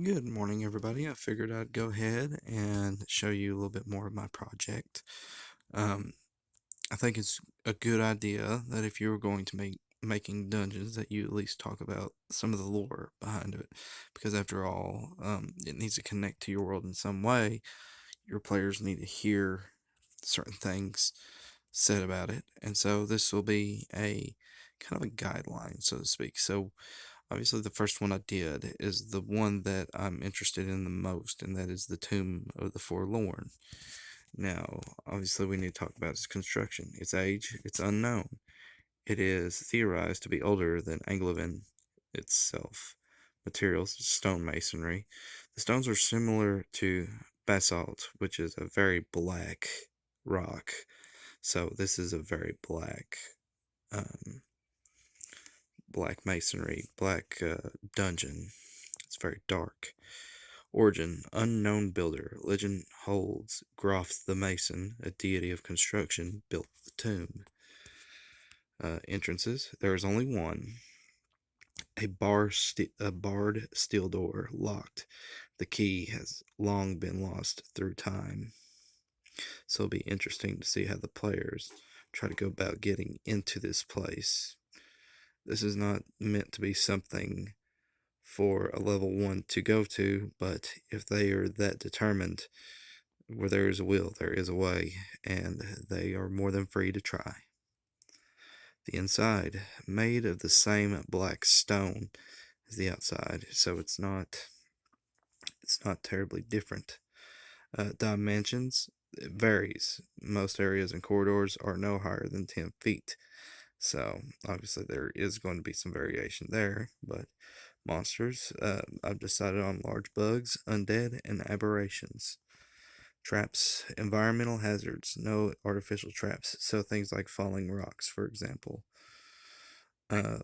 Good morning, everybody. I figured I'd go ahead and show you a little bit more of my project. Um, I think it's a good idea that if you're going to make making dungeons, that you at least talk about some of the lore behind it, because after all, it needs to connect to your world in some way. Your players need to hear certain things said about it, and so this will be a kind of a guideline, so to speak. So obviously, the first one I did is the one that I'm interested in the most, and that is the Tomb of the Forlorn. Now, obviously, we need to talk about its construction. Its age, it's unknown. It is theorized to be older than Anglovin itself. Materials, stonemasonry. The stones are similar to basalt, which is a very black rock. So this is a very um, black masonry, black dungeon. It's very dark. Origin, unknown builder. Legend holds Groff the Mason, a deity of construction, built the tomb. Entrances, there is only one. A barred steel door, locked. The key has long been lost through time. So it'll be interesting to see how the players try to go about getting into this place. This is not meant to be something for a level 1 to go to, but if they are that determined, where there is a will, there is a way, and they are more than free to try. The inside, made of the same black stone as the outside, so it's not terribly different. Dimensions, it varies. Most areas and corridors are no higher than 10 feet. So obviously there is going to be some variation there, but monsters, I've decided on large bugs, undead, and aberrations. Traps, environmental hazards, no artificial traps. So things like falling rocks, for example.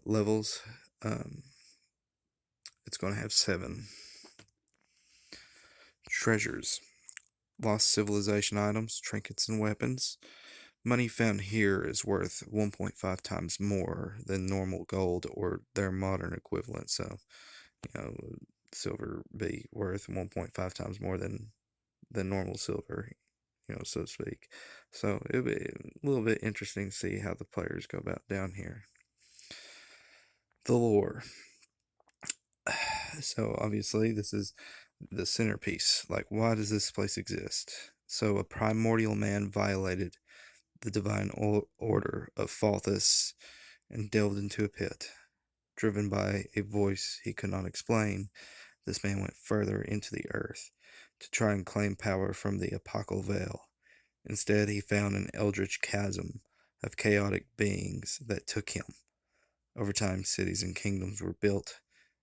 Levels, um, it's going to have 7. Treasures, lost civilization items, trinkets, and weapons. Money found here is worth 1.5 times more than normal gold or their modern equivalent. So, silver be worth 1.5 times more than normal silver, so to speak. So it'll be a little bit interesting to see how the players go about down here. The lore. So obviously this is the centerpiece. Like, why does this place exist? So a primordial man violated the divine order of Falthus and delved into a pit. Driven by a voice he could not explain, this man went further into the earth to try and claim power from the Apocal Vale. Instead, he found an eldritch chasm of chaotic beings that took him. Over time, cities and kingdoms were built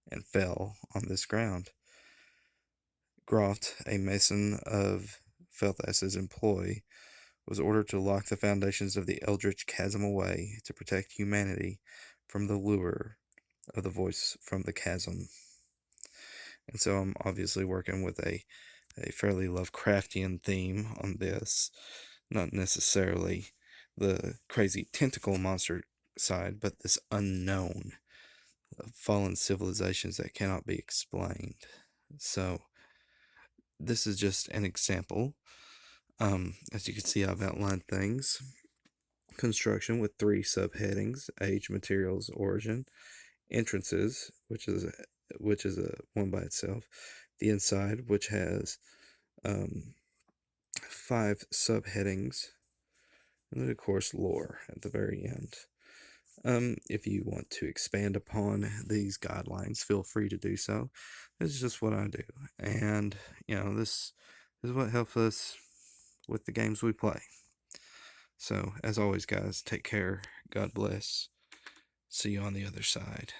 and fell on this ground. Groft, a mason of Felthas's employ, was ordered to lock the foundations of the eldritch chasm away to protect humanity from the lure of the voice from the chasm. And so I'm obviously working with a fairly Lovecraftian theme on this, not necessarily the crazy tentacle monster side, but this unknown of fallen civilizations that cannot be explained. So this is just an example. As you can see, I've outlined things. Construction with 3 subheadings: age, materials, origin. Entrances, which is a one by itself. The inside, which has um, 5 subheadings, and then of course lore at the very end. If you want to expand upon these guidelines, feel free to do so. This is just what I do, and this is what helps us with the games we play. So, as always, guys, take care. God bless. See you on the other side.